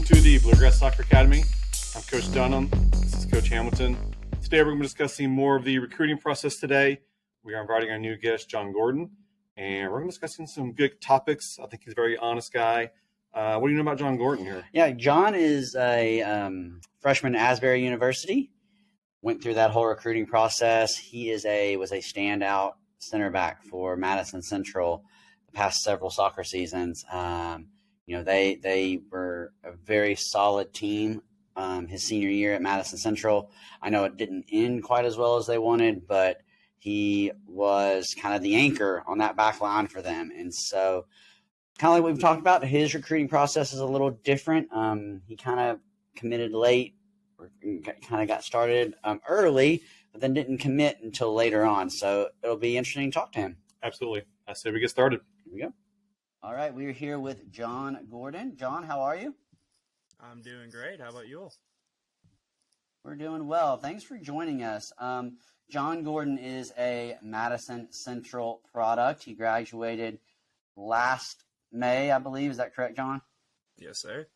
to the Bluegrass Soccer Academy. I'm Coach Dunham. This is Coach Hamilton. Today we're going to be discussing more of the recruiting process today. We are inviting our new guest, Jon Gordon, and we're going to be discussing some good topics. I think he's a very honest guy. What do you know about Jon Gordon here? Yeah, Jon is a freshman at Asbury University. Went through that whole recruiting process. He was a standout center back for Madison Central the past several soccer seasons. They were a very solid team his senior year at Madison Central. I know it didn't end quite as well as they wanted, but he was kind of the anchor on that back line for them. And so kind of like we've talked about, his recruiting process is a little different. He kind of committed late, or kind of got started early, but then didn't commit until later on. So it'll be interesting to talk to him. Absolutely. I say we get started. Here we go. All right, we're here with Jon Gordon. Jon, how are you? I'm doing great. How about you all? We're doing well. Thanks for joining us. Jon Gordon is a Madison Central product. He graduated last May, I believe. Is that correct, Jon? Yes, sir.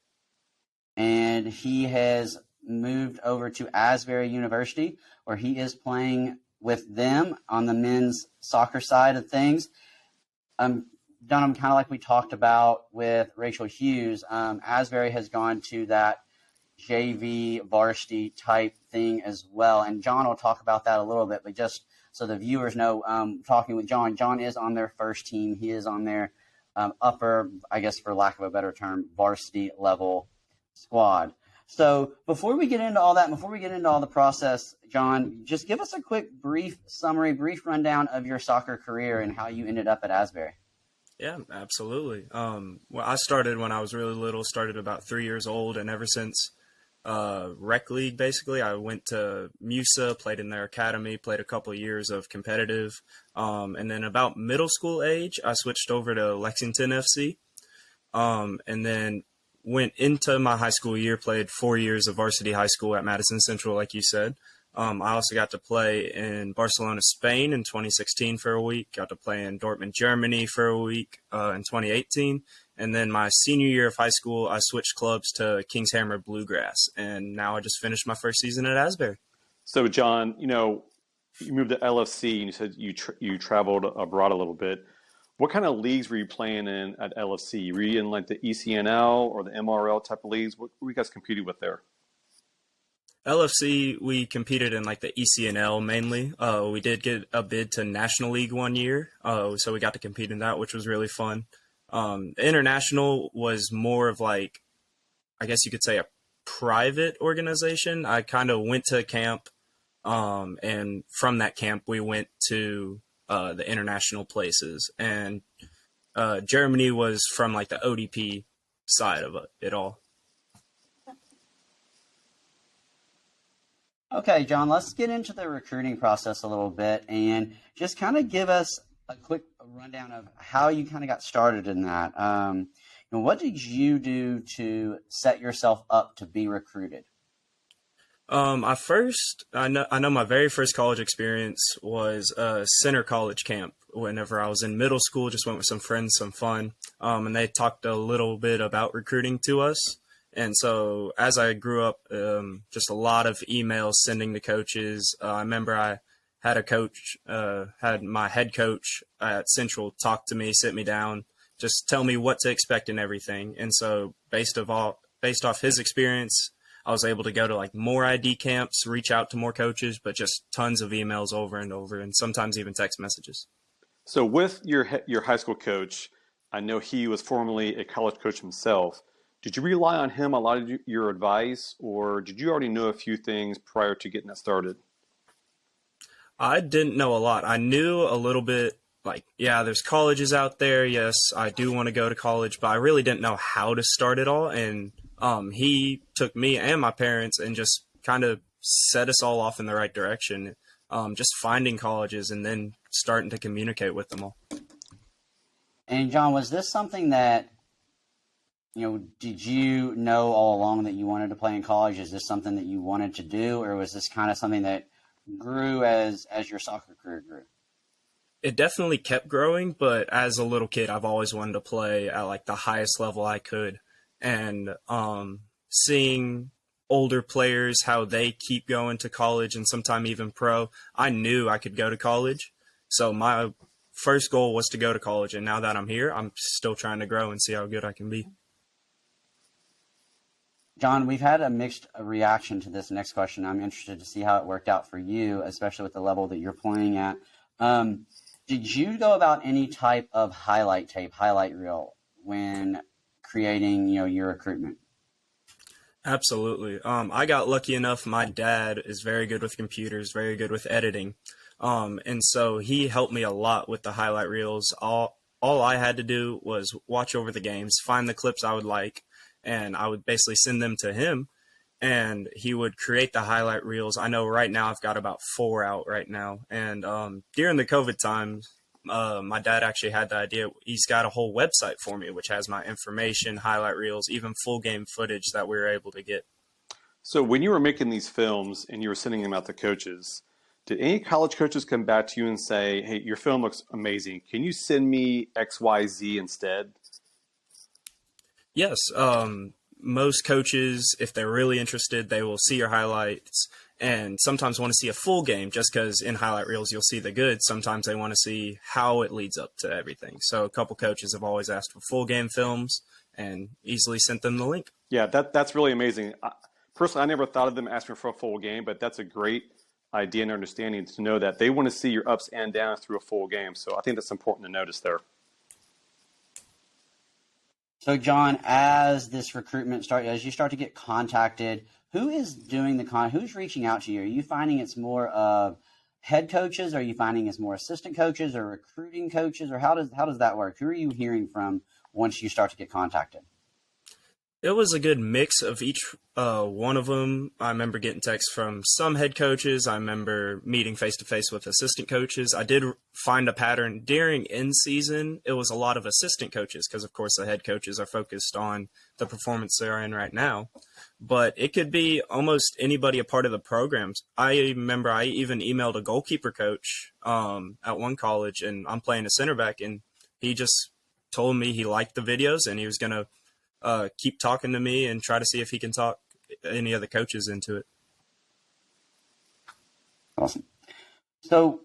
And he has moved over to Asbury University, where he is playing with them on the men's soccer side of things. Dunham, kind of like we talked about with Rachel Hughes, Asbury has gone to that JV varsity type thing as well. And Jon will talk about that a little bit, but just so the viewers know, talking with Jon is on their first team. He is on their upper, I guess for lack of a better term, varsity level squad. So before we get into all that, before we get into all the process, Jon, just give us a quick, brief rundown of your soccer career and how you ended up at Asbury. Yeah, absolutely. Well, I started when I was really little, started about 3 years old, and ever since rec league, basically, I went to MUSA, played in their academy, played a couple of years of competitive, and then about middle school age, I switched over to Lexington FC, and then went into my high school year, played 4 years of varsity high school at Madison Central, like you said. I also got to play in Barcelona, Spain in 2016 for a week, got to play in Dortmund, Germany for a week in 2018. And then my senior year of high school, I switched clubs to Kingshammer Bluegrass. And now I just finished my first season at Asbury. So, Jon, you moved to LFC and you said you traveled abroad a little bit. What kind of leagues were you playing in at LFC? Were you in like the ECNL or the MRL type of leagues? What were you guys competing with there? LFC, we competed in like the ECNL mainly. We did get a bid to National League 1 year, so we got to compete in that, which was really fun. The International was more of like, I guess you could say, a private organization. I kind of went to camp, and from that camp we went to the international places. And Germany was from like the ODP side of it all. Okay, Jon, let's get into the recruiting process a little bit and just kind of give us a quick rundown of how you kind of got started in that. What did you do to set yourself up to be recruited? I know my very first college experience was a center college camp. Whenever I was in middle school, just went with some friends, some fun, and they talked a little bit about recruiting to us. And so as I grew up, just a lot of emails sending to coaches. I remember I had a coach, had my head coach at Central talk to me, sit me down, just tell me what to expect and everything. And so based off his experience, I was able to go to like more ID camps, reach out to more coaches, but just tons of emails over and over, and sometimes even text messages. So with your high school coach, I know he was formerly a college coach himself. Did you rely on him a lot of your advice, or did you already know a few things prior to getting that started? I didn't know a lot. I knew a little bit, like, yeah, there's colleges out there. Yes, I do want to go to college, but I really didn't know how to start it all. And he took me and my parents and just kind of set us all off in the right direction, just finding colleges and then starting to communicate with them all. And Jon, was this something that, did you know all along that you wanted to play in college? Is this something that you wanted to do, or was this kind of something that grew as your soccer career grew? It definitely kept growing, but as a little kid, I've always wanted to play at like the highest level I could. And seeing older players, how they keep going to college and sometime even pro, I knew I could go to college. So my first goal was to go to college. And now that I'm here, I'm still trying to grow and see how good I can be. Jon, we've had a mixed reaction to this next question. I'm interested to see how it worked out for you, especially with the level that you're playing at. Did you go about any type of highlight tape, highlight reel when creating, your recruitment? Absolutely. I got lucky enough. My dad is very good with computers, very good with editing. And so he helped me a lot with the highlight reels. All I had to do was watch over the games, find the clips I would like, and I would basically send them to him, and he would create the highlight reels. I know right now I've got about 4 out right now. And during the COVID times, my dad actually had the idea. He's got a whole website for me, which has my information, highlight reels, even full game footage that we were able to get. So when you were making these films and you were sending them out to coaches, did any college coaches come back to you and say, hey, your film looks amazing. Can you send me XYZ instead? Yes. Most coaches, if they're really interested, they will see your highlights and sometimes want to see a full game, just because in highlight reels you'll see the good. Sometimes they want to see how it leads up to everything. So a couple coaches have always asked for full game films and easily sent them the link. Yeah, that's really amazing. Personally, I never thought of them asking for a full game, but that's a great idea and understanding to know that they want to see your ups and downs through a full game. So I think that's important to notice there. So, Jon, as this recruitment as you start to get contacted, who is doing who's reaching out to you? Are you finding it's more of head coaches? Are you finding it's more assistant coaches or recruiting coaches? Or how does that work? Who are you hearing from once you start to get contacted? It was a good mix of each one of them. I remember getting texts from some head coaches. I remember meeting face-to-face with assistant coaches. I did find a pattern during in-season. It was a lot of assistant coaches because, of course, the head coaches are focused on the performance they're in right now. But it could be almost anybody a part of the programs. I remember I even emailed a goalkeeper coach at one college, and I'm playing a center back, and he just told me he liked the videos and he was going to keep talking to me and try to see if he can talk any of the coaches into it. Awesome. So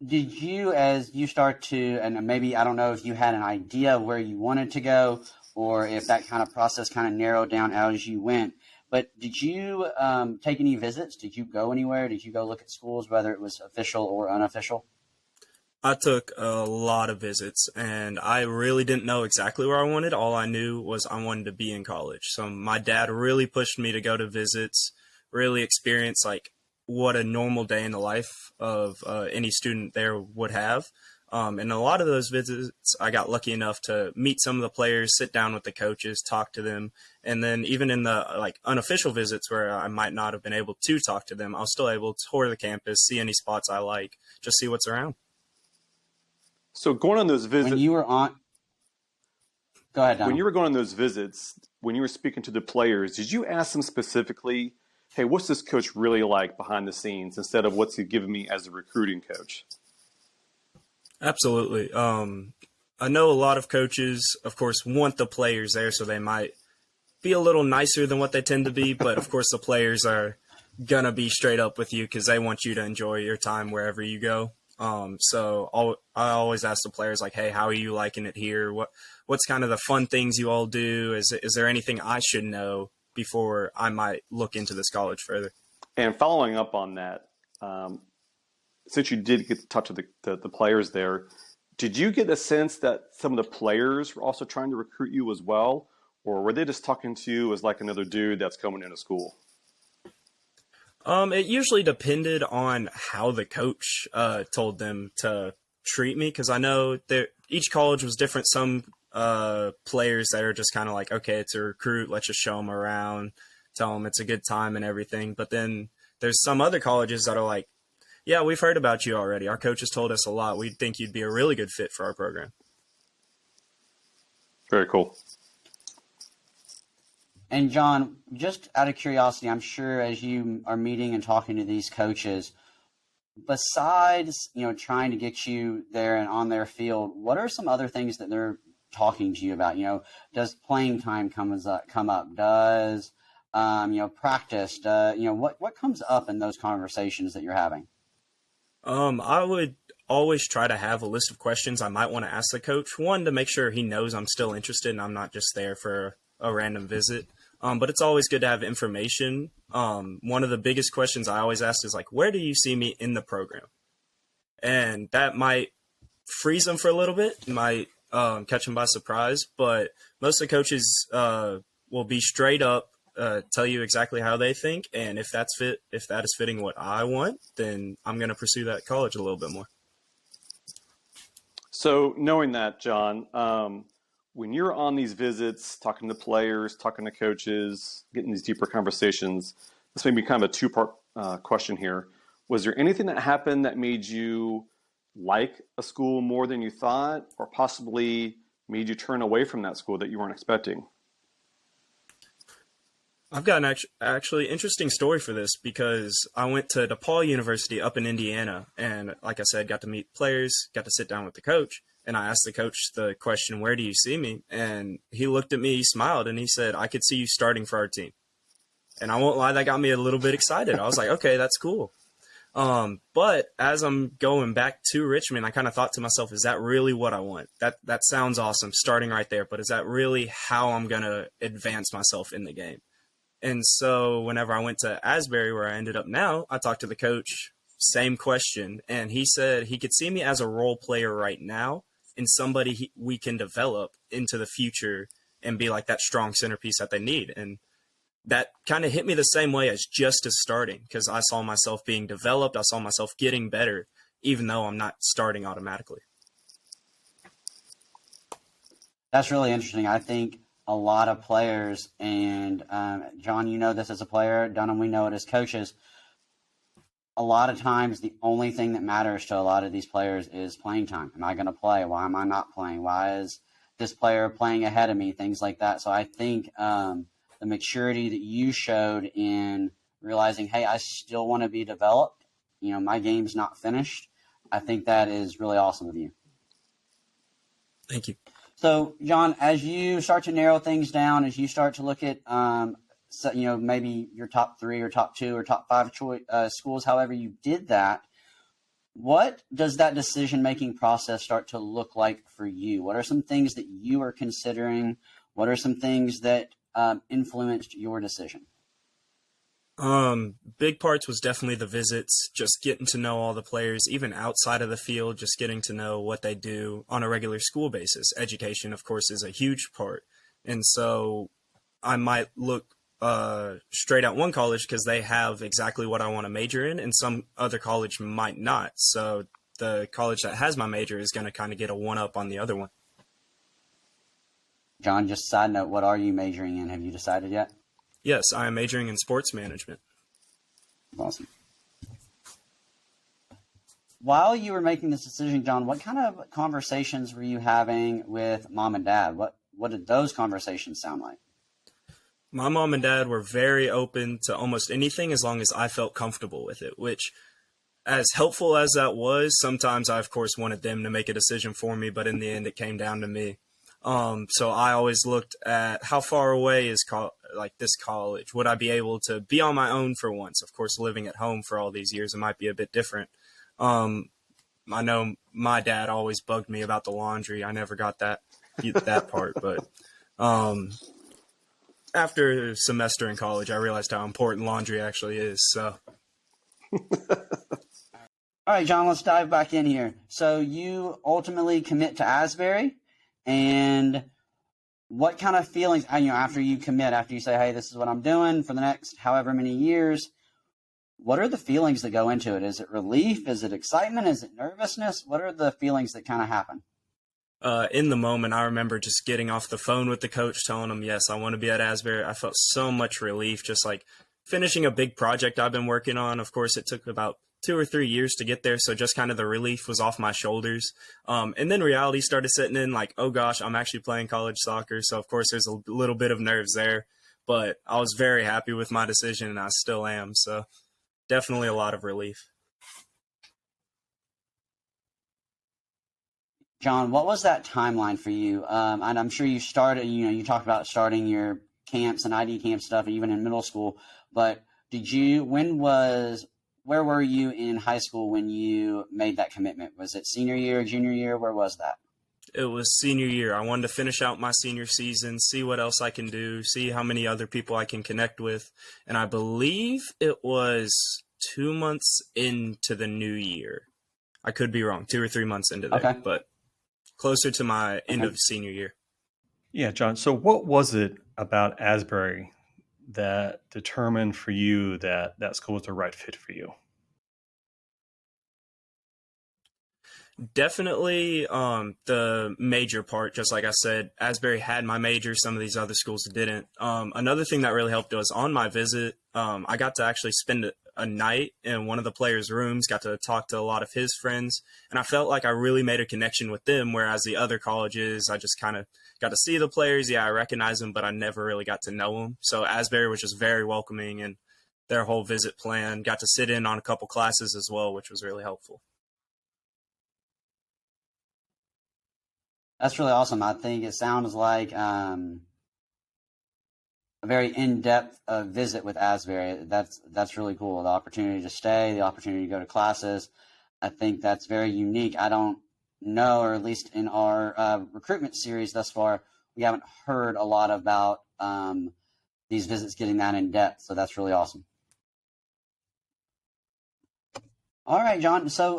did you, as you start to, and maybe, I don't know if you had an idea of where you wanted to go or if that kind of process kind of narrowed down as you went, but did you take any visits? Did you go anywhere? Did you go look at schools, whether it was official or unofficial? I took a lot of visits, and I really didn't know exactly where I wanted. All I knew was I wanted to be in college. So my dad really pushed me to go to visits, really experience like what a normal day in the life of any student there would have. And a lot of those visits, I got lucky enough to meet some of the players, sit down with the coaches, talk to them. And then even in the like unofficial visits where I might not have been able to talk to them, I was still able to tour the campus, see any spots I like, just see what's around. So going on those visits, When you were on, go ahead, Donald. when you were going on those visits, when you were speaking to the players, did you ask them specifically, hey, what's this coach really like behind the scenes instead of what's he giving me as a recruiting coach? Absolutely. I know a lot of coaches, of course, want the players there, so they might be a little nicer than what they tend to be. But, of course, the players are going to be straight up with you because they want you to enjoy your time wherever you go. So I always ask the players, like, hey, how are you liking it here? What's kind of the fun things you all do? Is there anything I should know before I might look into this college further? And following up on that, since you did get to touch of the players there, did you get a sense that some of the players were also trying to recruit you as well? Or were they just talking to you as like another dude that's coming into school? It usually depended on how the coach told them to treat me, because I know that each college was different. Some players that are just kind of like, okay, it's a recruit, let's just show them around, tell them it's a good time and everything. But then there's some other colleges that are like, yeah, we've heard about you already. Our coaches told us a lot. We think you'd be a really good fit for our program. Very cool. And Jon, just out of curiosity, I'm sure as you are meeting and talking to these coaches, besides, trying to get you there and on their field, what are some other things that they're talking to you about? Does playing time come up? Does practiced? What comes up in those conversations that you're having? I would always try to have a list of questions I might want to ask the coach. One, to make sure he knows I'm still interested and I'm not just there for a random visit. But it's always good to have information. One of the biggest questions I always ask is like, where do you see me in the program? And that might freeze them for a little bit, might catch them by surprise. But most of the coaches will be straight up, tell you exactly how they think, and if that is fitting what I want, then I'm going to pursue that college a little bit more. So knowing that, John, when you're on these visits, talking to players, talking to coaches, getting these deeper conversations, this may be kind of a two-part question here. Was there anything that happened that made you like a school more than you thought, or possibly made you turn away from that school that you weren't expecting? I've got an actually interesting story for this because I went to DePaul University up in Indiana, and like I said, got to meet players, got to sit down with the coach, and I asked the coach the question, where do you see me? And he looked at me, he smiled, and he said, I could see you starting for our team. And I won't lie, that got me a little bit excited. I was like, okay, that's cool. But as I'm going back to Richmond, I kind of thought to myself, is that really what I want? That sounds awesome, starting right there, but is that really how I'm going to advance myself in the game? And so whenever I went to Asbury, where I ended up now, I talked to the coach, same question. And he said he could see me as a role player right now and somebody we can develop into the future and be like that strong centerpiece that they need. And that kind of hit me the same way as just as starting, because I saw myself being developed. I saw myself getting better, even though I'm not starting automatically. That's really interesting. I think a lot of players, and John, you know this as a player, Dunham, we know it as coaches. A lot of times, the only thing that matters to a lot of these players is playing time. Am I going to play? Why am I not playing? Why is this player playing ahead of me? Things like that. So I think the maturity that you showed in realizing, hey, I still want to be developed. My game's not finished. I think that is really awesome of you. Thank you. So, John, as you start to narrow things down, as you start to look at, maybe your top 3 or top 2 or top 5 schools, however you did that, what does that decision-making process start to look like for you? What are some things that you are considering? What are some things that influenced your decision? Big parts was definitely the visits, just getting to know all the players, even outside of the field, just getting to know what they do on a regular school basis. Education, of course, is a huge part. And so I might look straight at one college because they have exactly what I want to major in, and some other college might not. So the college that has my major is going to kind of get a one-up on the other one. John, just side note, what are you majoring in? Have you decided yet? Yes, I am majoring in sports management. Awesome. While you were making this decision, John, what kind of conversations were you having with mom and dad? What did those conversations sound like? My mom and dad were very open to almost anything as long as I felt comfortable with it, which, as helpful as that was, sometimes I, of course, wanted them to make a decision for me, but in the end, it came down to me. So I always looked at how far away is this college. Would I be able to be on my own for once? Of course, living at home for all these years, it might be a bit different. I know my dad always bugged me about the laundry. I never got that part, but after a semester in college, I realized how important laundry actually is. So. All right, John, let's dive back in here. So you ultimately commit to Asbury. And what kind of feelings, after you commit, after you say, hey, this is what I'm doing for the next however many years, what are the feelings that go into it? Is it relief? Is it excitement? Is it nervousness? What are the feelings that kind of happen? In the moment, I remember just getting off the phone with the coach, telling him, yes, I want to be at Asbury. I felt so much relief, just like finishing a big project I've been working on. Of course, it took about 2 or 3 years to get there, so just kind of the relief was off my shoulders. And then reality started setting in, like, oh gosh, I'm actually playing college soccer, so of course there's a little bit of nerves there. But I was very happy with my decision, and I still am, so definitely a lot of relief. John, what was that timeline for you? And I'm sure you started, you talked about starting your camps and ID camp stuff, even in middle school. But where were you in high school when you made that commitment? Was it senior year, junior year? Where was that? It was senior year. I wanted to finish out my senior season, see what else I can do, see how many other people I can connect with. And I believe it was 2 months into the new year. I could be wrong, 2 or 3 months into there, Okay. but closer to my end of senior year. Yeah, John. So what was it about Asbury that determined for you that that school was the right fit for you? Definitely the major part, just like I said, Asbury had my major, some of these other schools didn't. Another thing that really helped was on my visit, I got to actually spend a night in one of the players' rooms, got to talk to a lot of his friends, and I felt like I really made a connection with them, whereas the other colleges, I just kind of got to see the players. Yeah, I recognize them, but I never really got to know them. So Asbury was just very welcoming, and their whole visit plan, got to sit in on a couple classes as well, which was really helpful. That's really awesome. I think it sounds like a very in-depth visit with Asbury. That's really cool. The opportunity to stay, the opportunity to go to classes. I think that's very unique. I don't know, or at least in our recruitment series thus far, we haven't heard a lot about these visits getting that in depth. So that's really awesome. All right, John. So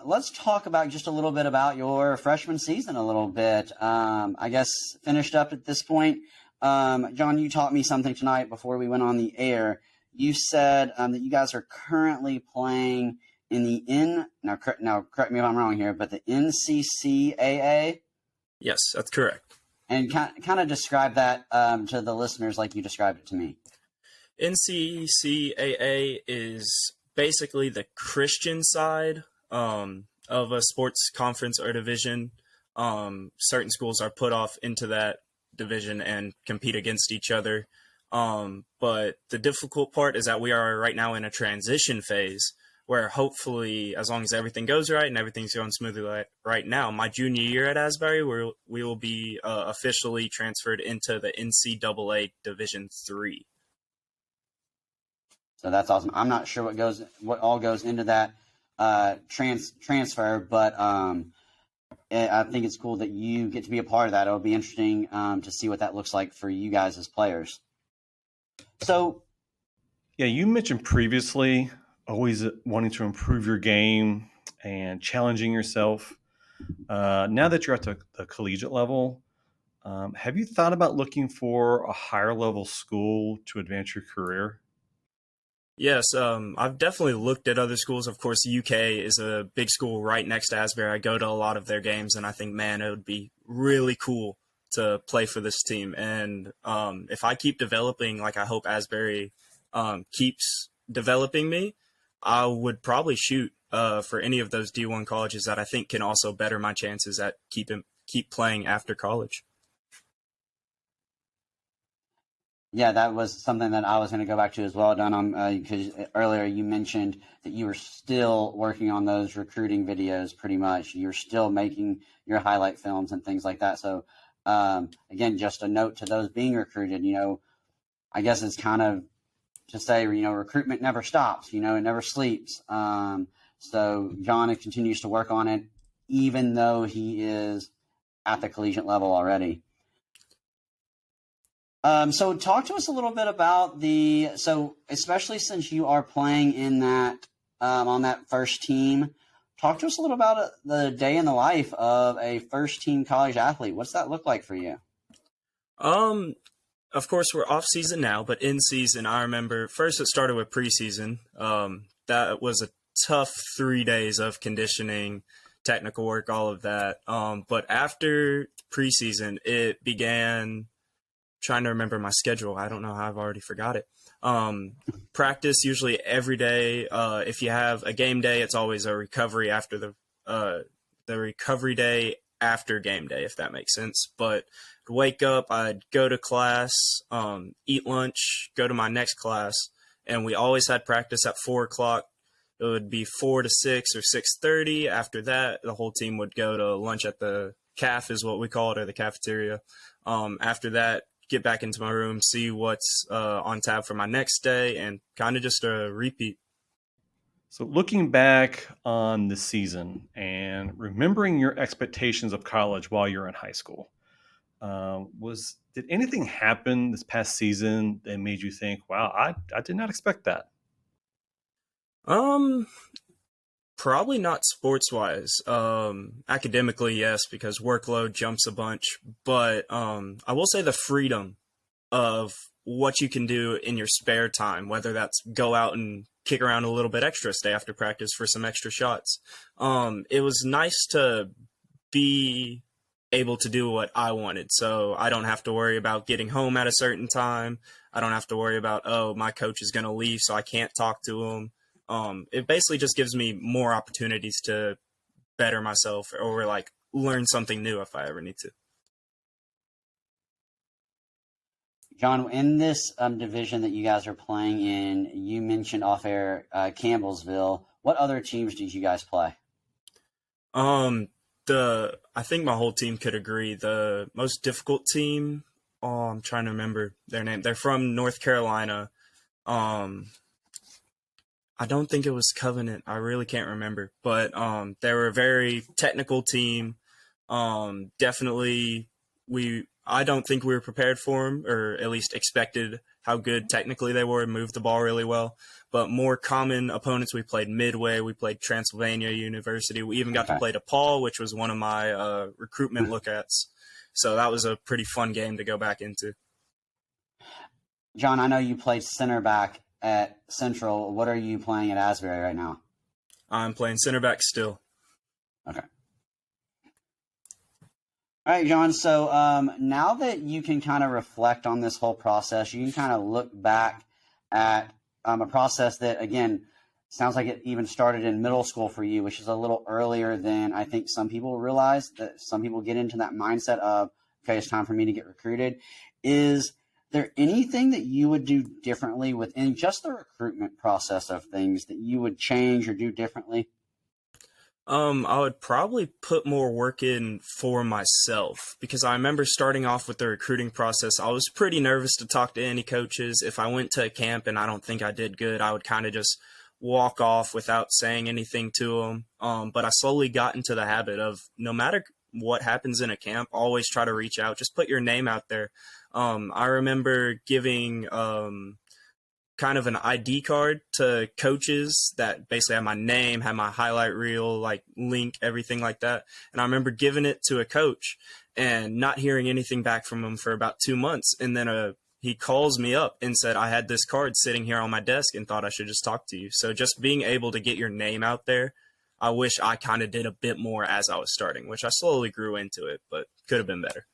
let's talk about just a little bit about your freshman season a little bit. I guess finished up at this point. John, you taught me something tonight before we went on the air. You said that you guys are currently playing in the now correct me if I'm wrong here, but the NCCAA? Yes, that's correct. And kind of describe that to the listeners like you described it to me. NCCAA is basically the Christian side of a sports conference or division. Certain schools are put off into that division and compete against each other. But the difficult part is that we are right now in a transition phase where hopefully, as long as everything goes right and everything's going smoothly right now, my junior year at Asbury, we will be officially transferred into the NCAA Division III. So that's awesome. I'm not sure what all goes into that transfer, but I think it's cool that you get to be a part of that. It'll be interesting to see what that looks like for you guys as players. So, yeah, you mentioned previously always wanting to improve your game and challenging yourself. Now that you're at the collegiate level, have you thought about looking for a higher level school to advance your career? Yes, I've definitely looked at other schools. Of course, UK is a big school right next to Asbury. I go to a lot of their games, and I think, man, it would be really cool to play for this team. And if I keep developing, like I hope Asbury keeps developing me, I would probably shoot for any of those D1 colleges that I think can also better my chances at keep playing after college. Yeah, that was something that I was going to go back to as well, Dunham, because earlier you mentioned that you were still working on those recruiting videos pretty much. You're still making your highlight films and things like that. So, again, just a note to those being recruited, I guess it's kind of to say, recruitment never stops, it never sleeps. So John continues to work on it, even though he is at the collegiate level already. So talk to us a little bit about especially since you are playing in that, on that first team, talk to us a little about the day in the life of a first team college athlete. What's that look like for you? Of course we're off season now, but in season, I remember first it started with preseason. That was a tough 3 days of conditioning, technical work, all of that. But after preseason, it began. Trying to remember my schedule. I don't know how I've already forgot it. Practice usually every day. If you have a game day, it's always a recovery after the recovery day after game day, if that makes sense. But I'd wake up, I'd go to class, eat lunch, go to my next class, and we always had practice at 4:00. It would be 4 to 6 or 6:30. After that, the whole team would go to lunch at the caf, is what we call it, or the cafeteria. After that, get back into my room, see what's on tap for my next day, and kind of just a repeat. So looking back on the season and remembering your expectations of college while you're in high school, did anything happen this past season that made you think, wow, I did not expect that? Um, Probably not sports wise. Academically, yes, because workload jumps a bunch. But I will say the freedom of what you can do in your spare time, whether that's go out and kick around a little bit extra, stay after practice for some extra shots. It was nice to be able to do what I wanted. So I don't have to worry about getting home at a certain time. I don't have to worry about, oh, my coach is going to leave, so I can't talk to him. It basically just gives me more opportunities to better myself or like learn something new if I ever need to. John, in this division that you guys are playing in, you mentioned off air Campbellsville. What other teams did you guys play? I think my whole team could agree. The most difficult team, I'm trying to remember their name. They're from North Carolina. I don't think it was Covenant. I really can't remember, but they were a very technical team. Definitely, I don't think we were prepared for them, or at least expected how good technically they were, moved the ball really well. But more common opponents, we played Midway, we played Transylvania University. We even got to play DePaul, which was one of my recruitment lookouts. So that was a pretty fun game to go back into. John, I know you played center back at Central. What are you playing at Asbury right now? I'm playing center back still. Okay. All right, John. So now that you can kind of reflect on this whole process, you can kind of look back at a process that, again, sounds like it even started in middle school for you, which is a little earlier than I think some people realize. That some people get into that mindset of, okay, it's time for me to get recruited. Is there anything that you would do differently within just the recruitment process of things that you would change or do differently? I would probably put more work in for myself because I remember starting off with the recruiting process. I was pretty nervous to talk to any coaches. If I went to a camp and I don't think I did good, I would kind of just walk off without saying anything to them. But I slowly got into the habit of no matter what happens in a camp, always try to reach out. Just put your name out there. I remember giving kind of an ID card to coaches that basically had my name, had my highlight reel, like link, everything like that. And I remember giving it to a coach and not hearing anything back from him for about 2 months. And then he calls me up and said, I had this card sitting here on my desk and thought I should just talk to you. So just being able to get your name out there, I wish I kind of did a bit more as I was starting, which I slowly grew into it, but could have been better.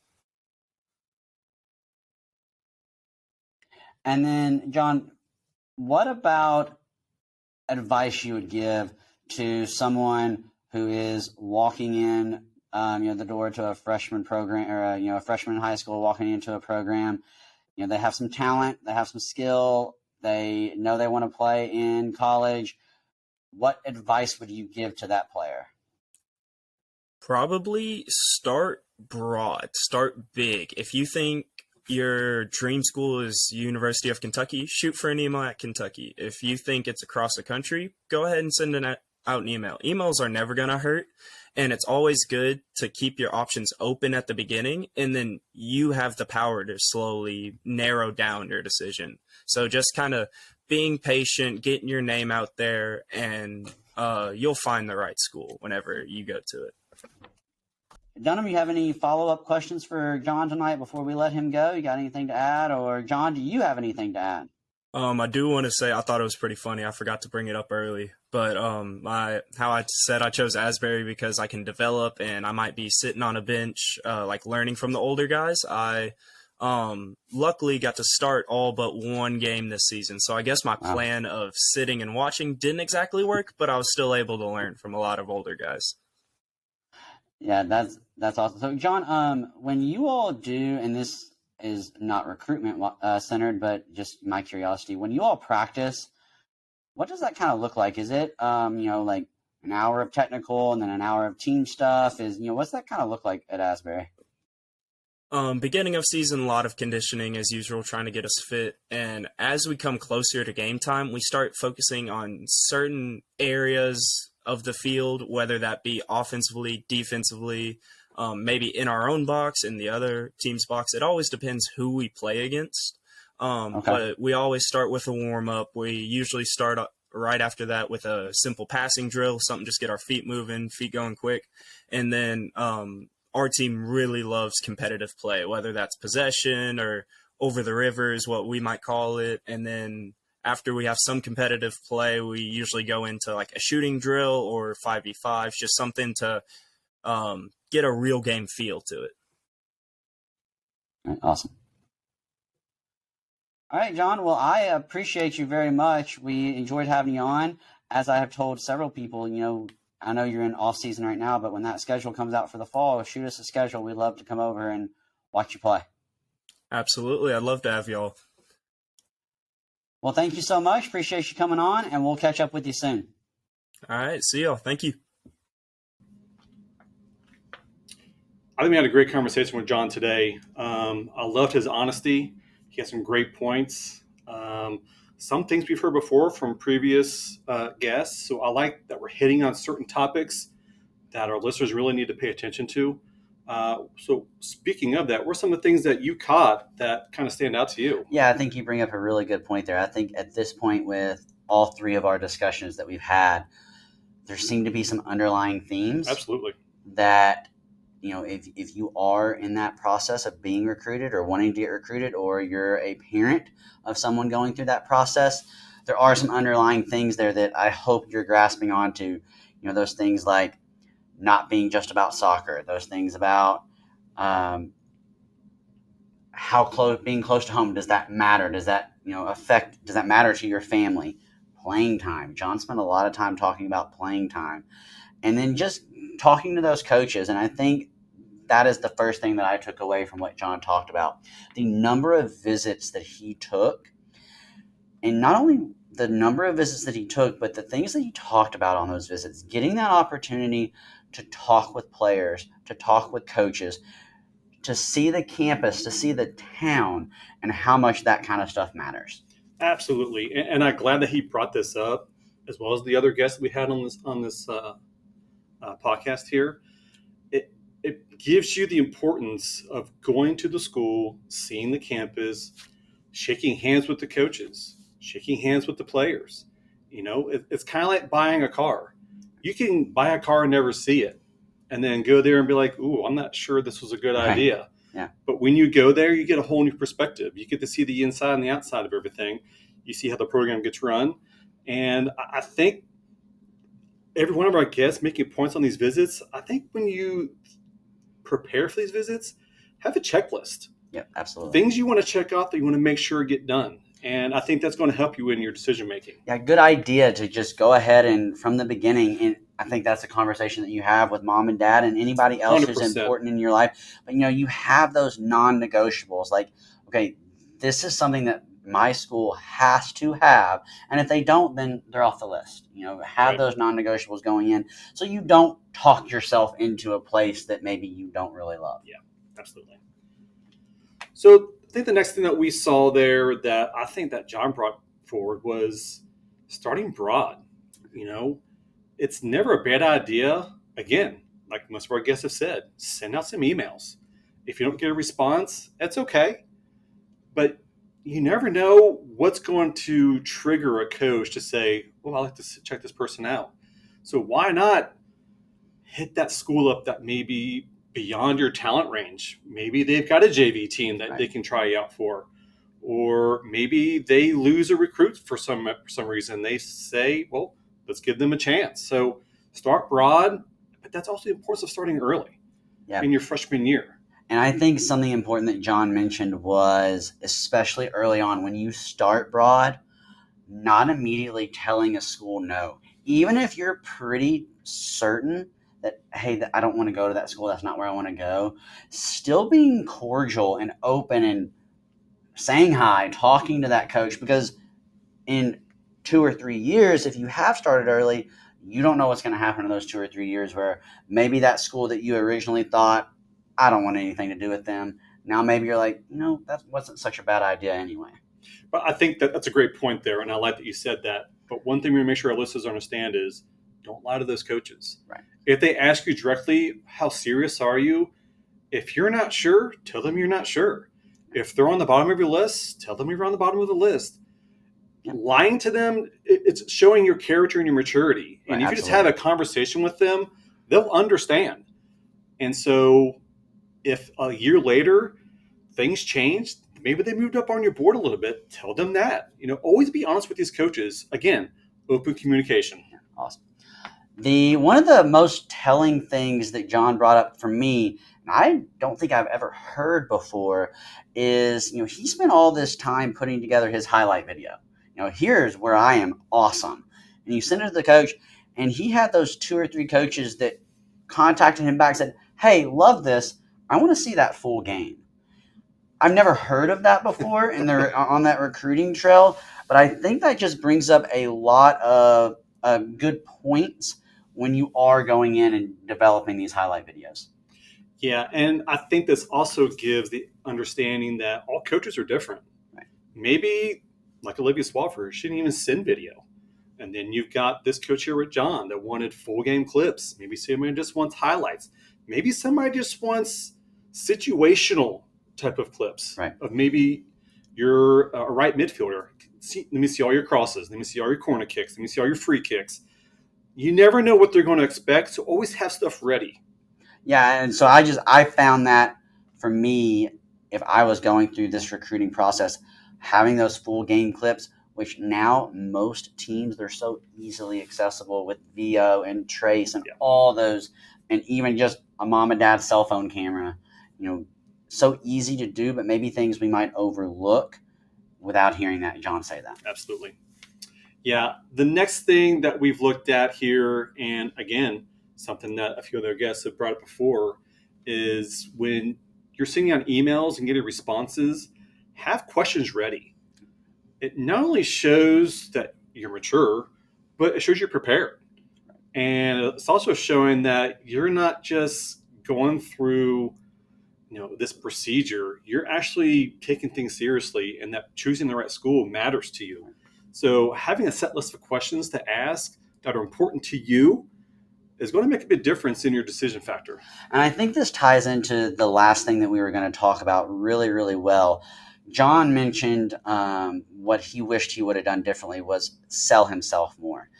And then, John, what about advice you would give to someone who is walking in, the door to a freshman program or a freshman in high school walking into a program? They have some talent, they have some skill, they know they want to play in college. What advice would you give to that player? Probably start broad, start big. If you think your dream school is University of Kentucky, shoot for an email at Kentucky. If you think it's across the country, go ahead and send out an email. Emails are never going to hurt, and it's always good to keep your options open at the beginning, and then you have the power to slowly narrow down your decision. So just kind of being patient, getting your name out there, and you'll find the right school whenever you go to it. Dunham, you have any follow-up questions for John tonight before we let him go? You got anything to add? Or, John, do you have anything to add? I do want to say I thought it was pretty funny. I forgot to bring it up early. But how I said I chose Asbury because I can develop and I might be sitting on a bench like learning from the older guys. I luckily got to start all but one game this season. So I guess my plan of sitting and watching didn't exactly work, but I was still able to learn from a lot of older guys. Yeah, that's awesome. So, John, when you all do, and this is not recruitment centered, but just my curiosity, when you all practice, what does that kind of look like? Is it, like an hour of technical and then an hour of team stuff? What's that kind of look like at Asbury? Beginning of season, a lot of conditioning as usual, trying to get us fit. And as we come closer to game time, we start focusing on certain areas of the field, whether that be offensively, defensively, maybe in our own box, in the other team's box. It always depends who we play against. Okay. But we always start with a warm up. We usually start right after that with a simple passing drill, something just get our feet moving, feet going quick. And then our team really loves competitive play, whether that's possession or over the river is what we might call it. And then after we have some competitive play, we usually go into like a shooting drill or 5v5, just something to get a real game feel to it. All right, awesome. All right, John. Well, I appreciate you very much. We enjoyed having you on. As I have told several people, I know you're in off season right now, but when that schedule comes out for the fall, shoot us a schedule. We'd love to come over and watch you play. Absolutely. I'd love to have y'all. Well, thank you so much. Appreciate you coming on, and we'll catch up with you soon. All right. See y'all. Thank you. I think we had a great conversation with Jon today. I loved his honesty. He had some great points. Some things we've heard before from previous guests. So I like that we're hitting on certain topics that our listeners really need to pay attention to. So speaking of that, what are some of the things that you caught that kind of stand out to you? Yeah, I think you bring up a really good point there. I think at this point with all three of our discussions that we've had, there seem to be some underlying themes. Absolutely. That, if you are in that process of being recruited or wanting to get recruited, or you're a parent of someone going through that process, there are some underlying things there that I hope you're grasping onto. Those things like not being just about soccer, those things about how close, being close to home, does that matter? Does that, does that matter to your family? Playing time. Jon spent a lot of time talking about playing time. And then just talking to those coaches. And I think that is the first thing that I took away from what Jon talked about. The number of visits that he took, and not only the number of visits that he took, but the things that he talked about on those visits, getting that opportunity to talk with players, to talk with coaches, to see the campus, to see the town, and how much that kind of stuff matters. Absolutely. And I'm glad that he brought this up, as well as the other guests we had on this podcast here. It gives you the importance of going to the school, seeing the campus, shaking hands with the coaches, shaking hands with the players. It's kind of like buying a car. You can buy a car and never see it, and then go there and be like, "Ooh, I'm not sure this was a good idea." Yeah. But when you go there, you get a whole new perspective. You get to see the inside and the outside of everything. You see how the program gets run, and I think every one of our guests making points on these visits. I think when you prepare for these visits, have a checklist. Yeah, absolutely. Things you want to check off that you want to make sure get done. And I think that's going to help you in your decision making. Yeah, good idea to just go ahead and from the beginning, and I think that's a conversation that you have with mom and dad and anybody else 100%. who's important in your life. But, you have those non-negotiables. Like, okay, this is something that my school has to have. And if they don't, then they're off the list. Have Right. those non-negotiables going in so you don't talk yourself into a place that maybe you don't really love. Yeah, absolutely. So I think the next thing that we saw there that I think that Jon brought forward was starting broad. It's never a bad idea. Again, like most of our guests have said, send out some emails. If you don't get a response, that's okay. But you never know what's going to trigger a coach to say, well, I'd like to check this person out. So why not hit that school up that may be beyond your talent range? Maybe they've got a JV team that they can try you out for. Or maybe they lose a recruit for some reason. They say, well, let's give them a chance. So start broad, but that's also the importance of starting early in your freshman year. And I think something important that Jon mentioned was, especially early on, when you start broad, not immediately telling a school no. Even if you're pretty certain that, hey, I don't want to go to that school, that's not where I want to go, still being cordial and open and saying hi, talking to that coach, because in 2 or 3 years, if you have started early, you don't know what's going to happen in those 2 or 3 years where maybe that school that you originally thought, I don't want anything to do with them, Now maybe you're like, that wasn't such a bad idea anyway. But I think that's a great point there, and I like that you said that. But one thing we make sure our listeners understand is don't lie to those coaches. Right. If they ask you directly, how serious are you? If you're not sure, tell them you're not sure. If they're on the bottom of your list, tell them you're on the bottom of the list. Lying to them, it's showing your character and your maturity. And if you just have a conversation with them, they'll understand. And so if a year later things changed, maybe they moved up on your board a little bit, tell them that. Always be honest with these coaches. Again, open communication. Awesome. One of the most telling things that Jon brought up for me, and I don't think I've ever heard before, is he spent all this time putting together his highlight video. Here's where I am awesome. And you send it to the coach, and he had those 2 or 3 coaches that contacted him back and said, hey, love this. I want to see that full game. I've never heard of that before and they're on that recruiting trail, but I think that just brings up a lot of good points when you are going in and developing these highlight videos. Yeah, and I think this also gives the understanding that all coaches are different. Right. Maybe, like Olivia Swafford, she didn't even send video. And then you've got this coach here with Jon that wanted full game clips. Maybe somebody just wants highlights. Maybe somebody just wants situational type of clips. Right. Of maybe you're a right midfielder. Let me see all your crosses. Let me see all your corner kicks. Let me see all your free kicks. You never know what they're going to expect, so always have stuff ready. Yeah, and so I found that for me, if I was going through this recruiting process, having those full game clips, which now most teams, they're so easily accessible with VO and Trace and all those, and even just a mom and dad's cell phone camera, so easy to do, but maybe things we might overlook without hearing that Jon say that. Absolutely. Yeah, the next thing that we've looked at here, and again, something that a few other guests have brought up before, is when you're sending out emails and getting responses, have questions ready. It not only shows that you're mature, but it shows you're prepared. And it's also showing that you're not just going through this procedure, you're actually taking things seriously, and that choosing the right school matters to you. So having a set list of questions to ask that are important to you is going to make a big difference in your decision factor. And I think this ties into the last thing that we were going to talk about really, really well. Jon mentioned what he wished he would have done differently was sell himself more.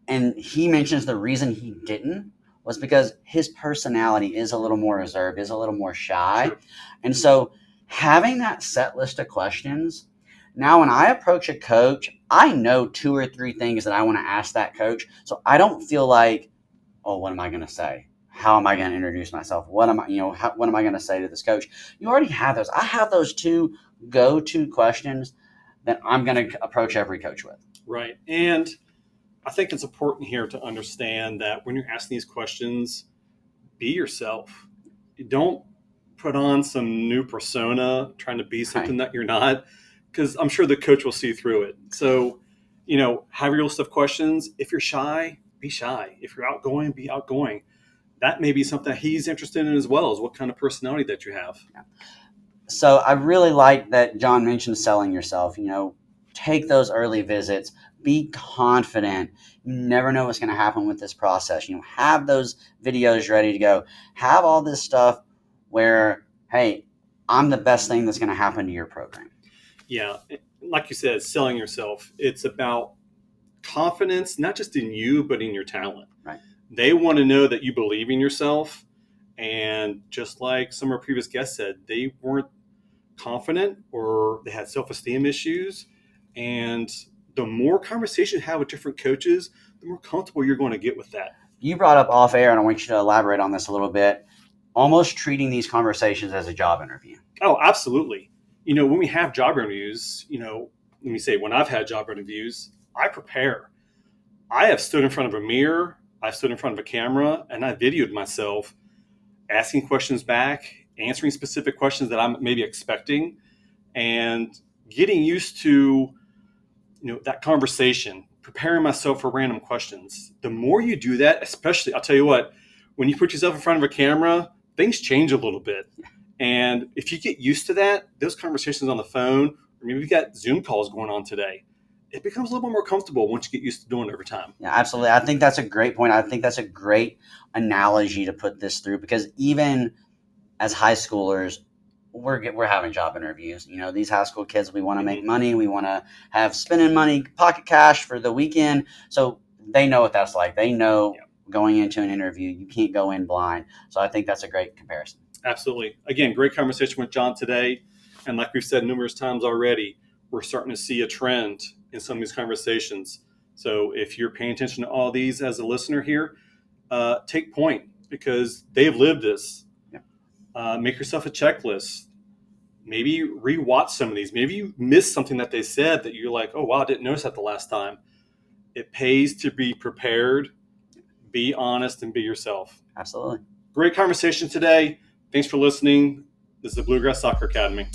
And he mentions the reason he didn't was because his personality is a little more reserved, is a little more shy. Sure. And so having that set list of questions, now when I approach a coach, I know 2 or 3 things that I want to ask that coach. So I don't feel like, oh, what am I going to say? How am I going to introduce myself? What am I going to say to this coach? You already have those. I have those 2 go-to questions that I'm going to approach every coach with. Right. And I think it's important here to understand that when you're asking these questions, be yourself. You don't put on some new persona trying to be something that you're not, because I'm sure the coach will see through it. So, have your list of questions. If you're shy, be shy. If you're outgoing, be outgoing. That may be something he's interested in as well, as what kind of personality that you have. Yeah. So I really like that Jon mentioned selling yourself. Take those early visits. Be confident. You never know what's going to happen with this process. Have those videos ready to go. Have all this stuff where, hey, I'm the best thing that's going to happen to your program. Yeah. Like you said, selling yourself. It's about confidence, not just in you, but in your talent. Right. They want to know that you believe in yourself. And just like some of our previous guests said, they weren't confident or they had self-esteem issues. And the more conversation you have with different coaches, the more comfortable you're going to get with that. You brought up off air, and I want you to elaborate on this a little bit, almost treating these conversations as a job interview. Oh, absolutely. When we have job interviews, let me say, when I've had job interviews, I prepare. I have stood in front of a mirror, I've stood in front of a camera, and I videoed myself asking questions back, answering specific questions that I'm maybe expecting, and getting used to that conversation, preparing myself for random questions. The more you do that, especially, I'll tell you what, when you put yourself in front of a camera, things change a little bit. And if you get used to that, those conversations on the phone, or maybe you've got Zoom calls going on today, it becomes a little bit more comfortable once you get used to doing it over time. Yeah, absolutely. I think that's a great point. I think that's a great analogy to put this through, because even as high schoolers, we're having job interviews. You know, these high school kids, we want to make money. We want to have spending money, pocket cash for the weekend. So they know what that's like. They know going into an interview, you can't go in blind. So I think that's a great comparison. Absolutely. Again, great conversation with Jon today. And like we've said numerous times already, we're starting to see a trend in some of these conversations. So if you're paying attention to all these as a listener here, take point, because they've lived this. Make yourself a checklist. Maybe rewatch some of these. Maybe you missed something that they said that you're like, oh, wow, I didn't notice that the last time. It pays to be prepared, be honest, and be yourself. Absolutely. Great conversation today. Thanks for listening. This is the Bluegrass Soccer Academy.